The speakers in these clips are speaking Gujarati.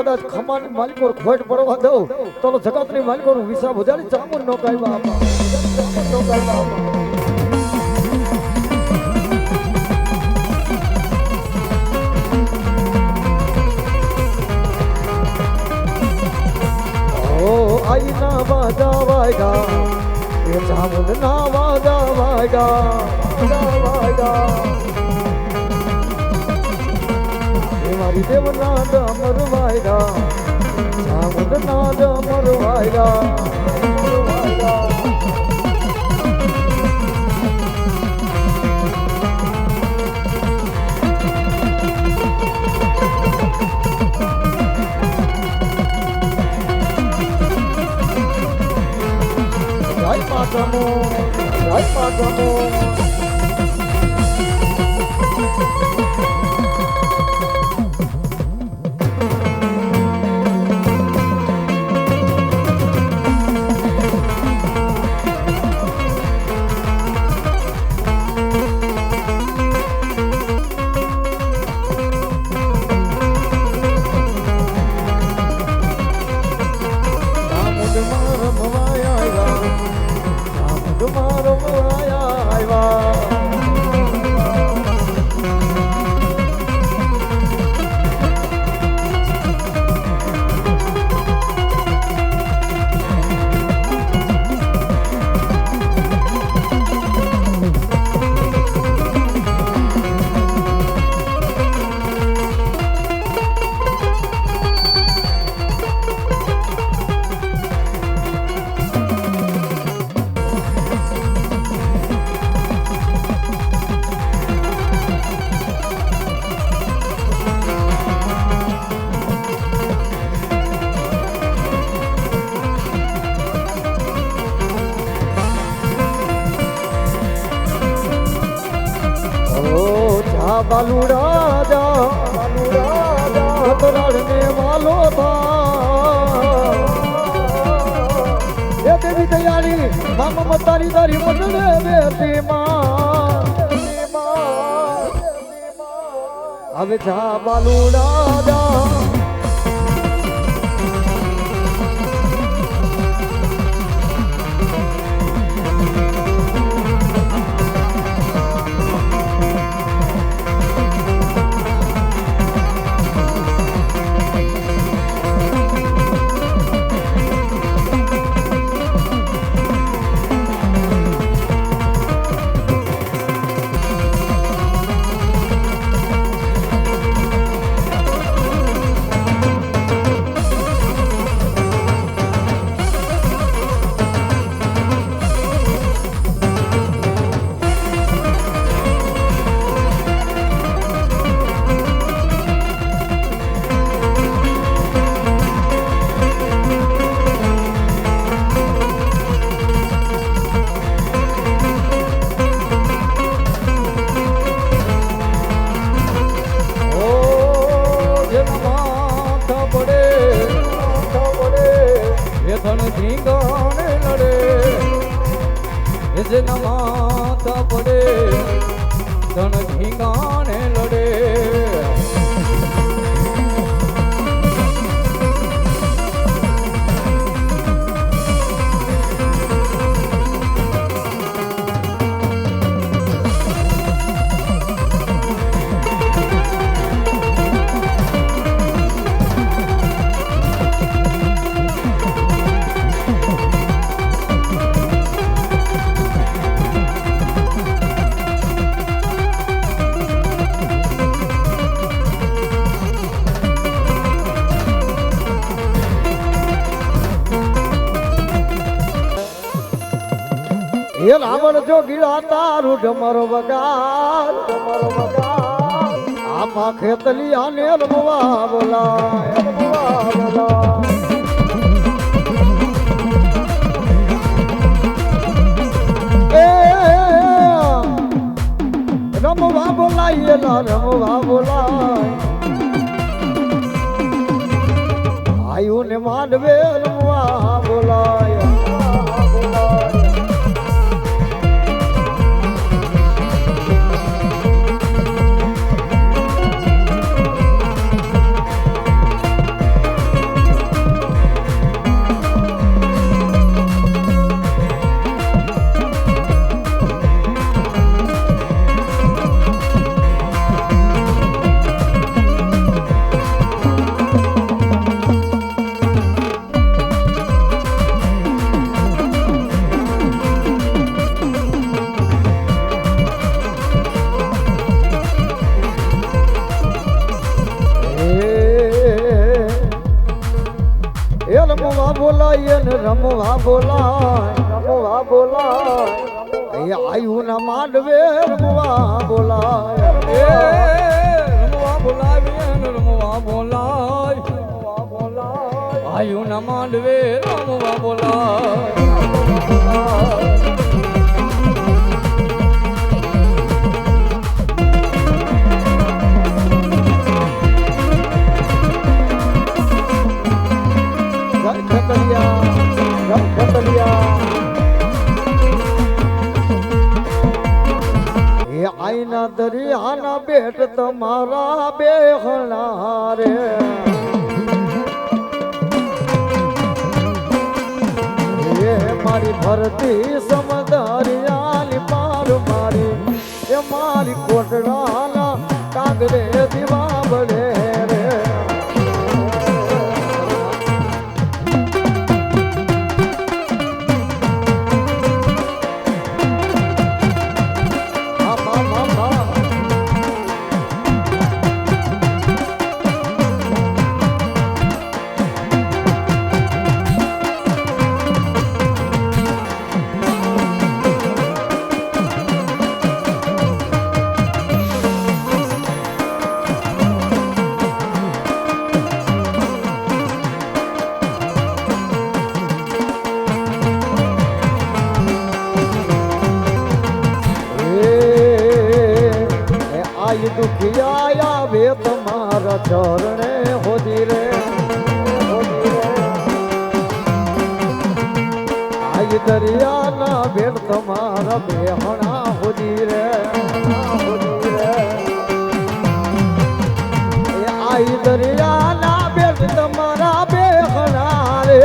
કદાચ ખમાની માલિકો ખોટ પડવા દઉં તો જગતની માલિકો નું વિસા બજાડી ચામુન નો કાયવા આપા ચામુન નો કાયવા આપા આઈના વાજા વાયગા એ જામુન ના વાજા વાયગા એ મારી દેવના ડમર વાયગા જામુન ના ડમર વાયગા Jai Pagamo बालूड़ा रड़ने वालों था ये देवी तैयारी मामा मतारी दारी मटने बेटी माँ अब जा बालूड़ा જેના માથા પડે ધન ધીંગાણે લડે એ રાવણ જો ગીડા તારું ડમરો વગાર આમાં ખેતલી આને રમવા બોલાય રમવા બોલાય રમવા બોલાય આયુ ને માંડવે રમવા બોલાય બોલાય ને રમવા બોલાય એ આયુ ના માંડવે રમવા બોલાય રમવા બોલાય આયુ ના માંડવે રમવા બોલાય આઈના દરિયાના બેટ તમારા બેહણા રે એ મારી ભરતી સમદરિયાની પાર મારી એ મારી કોટડાના કાગરે દીવા બળે રે દુખિયા આવે તમારા ચરણે હોદી રે આઈ દરિયાના બેટ તમારા બેહણા હોદી રે આઈ દરિયાના બેટ તમારા બેહણા રે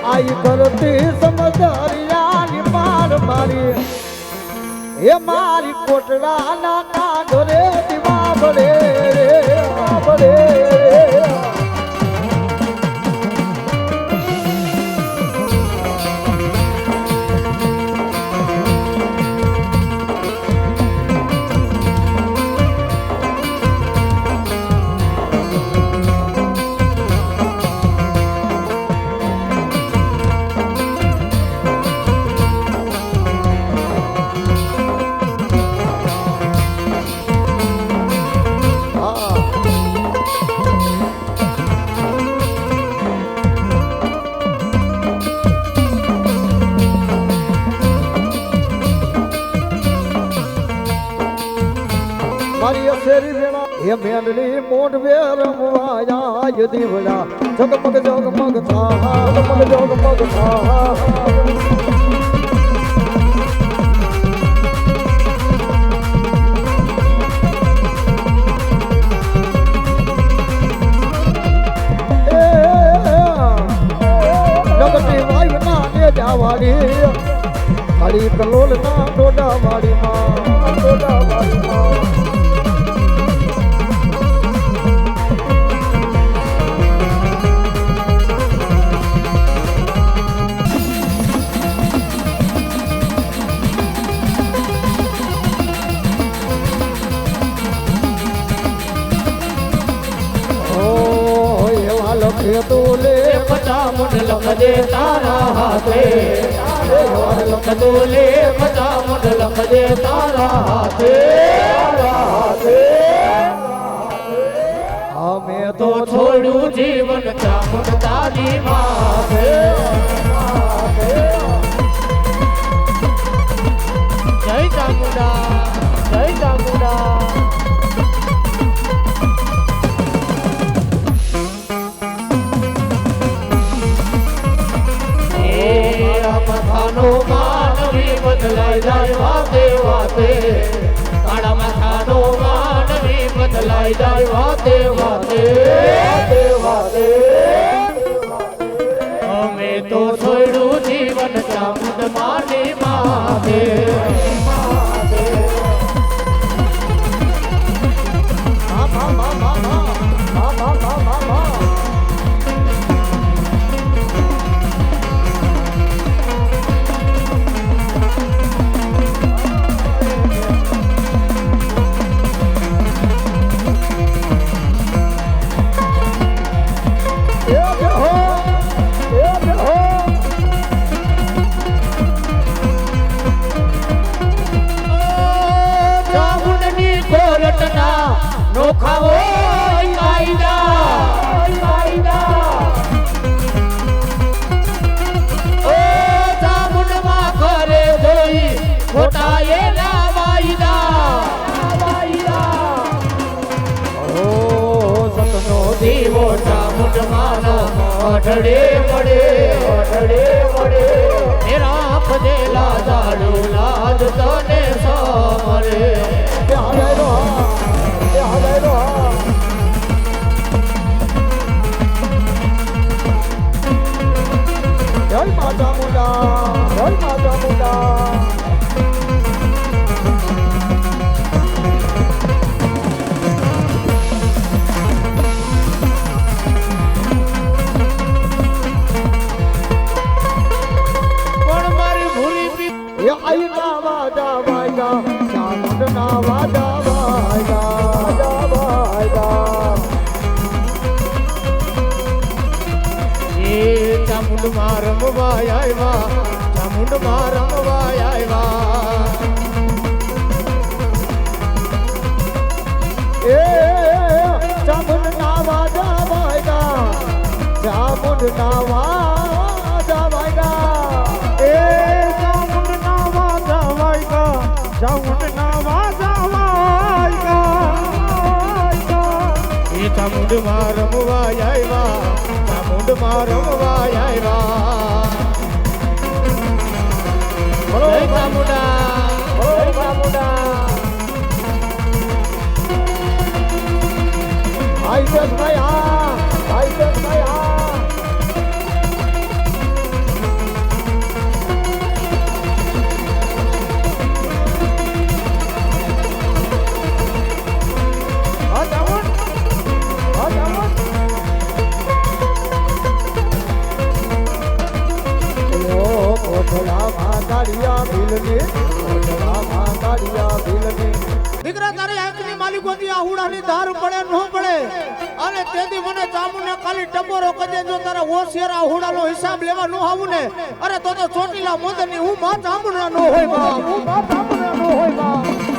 આઈ કરતી સમદરિયાની પાર મારી એ મારી કોટડાના કાગરે દીવા બળે બળે મારી અસેરી વેળા એ મેંડલી મોઢ વેર મુવાયા યદી વડા જગમગ જગમગ થા જગમગ થા નગટી વાયુ ના ને જાવાડી ખાલી કલોલ ના ડોડા વાડી માં લખે તોલે પચા મુંડ લખ દે તારા હાથે લખ દોલે પચા મુંડ લખ દે તારા હાથે અમે તો છોડું જીવન ચામુંડ તારી માથે જય ચામુંડા જય ચામુંડા માનવી બદલાઈ જાય વાતે વાતે કાળા માથાનો માનવી બદલાઈ જાય વાતે વાતે અમે તો છોડ્યું જીવન ચામુંડ માની માથે ઓઢડે મળે ઓઢડે મળે તેરા પજેલા જાડુ લાજ તને સમરે એ હલાયલો હા એ હલાયલો હા જય માતા મુંડા પણ મારી ભૂલી પી એ આઈ ના વાજા વાયગા ચામુંડ ના વાજા વાયગા એ ચામુંડ માં રમવા આવ્યા ચામુંડ માં રમવા આવ્યા એ ચામુંડ ના વાજા વાયગા ચામુંડ ના વાજા વાયગા એ ચામુંડ ના વાજા વાયગા ચામુંડ ના વાજા વાયગા એ ચામુંડ માં રમવા આવ્યા ચામુંડ માં રમવા આવ્યા બોલો ચામુંડા બોલો ચામુંડા આઈસસ ભાઈ હા આઈસસ ભાઈ હા હા ચામુંડ હા ચામુંડ કોઠલા માં કાળિયા ભીલની કોઠલા માં કાળિયા ભીલની દીકરા તારી આંખની માલિકોથી આ હુડાની ધાર પડે ન પડે અને તેથી મને ચામુંડને ખાલી ટપોરો કજે જો તારા હોશિયાર આ હુડાનો હિસાબ લેવા ન આવું ને અરે તો ચોટીલા મોદની હું માં ચામુંડના નો હોય બાપ હું માં ચામુંડના નો હોય બાપ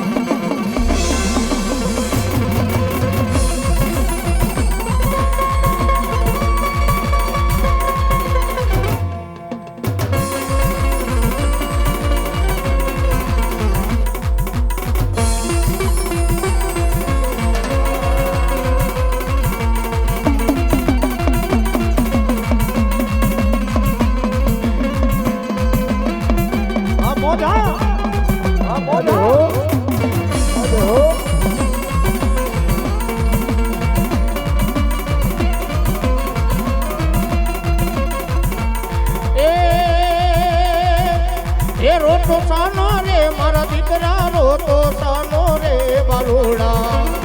રોતો સાનો રે મારા દીકરા રોતો સાનો રે બાલુડા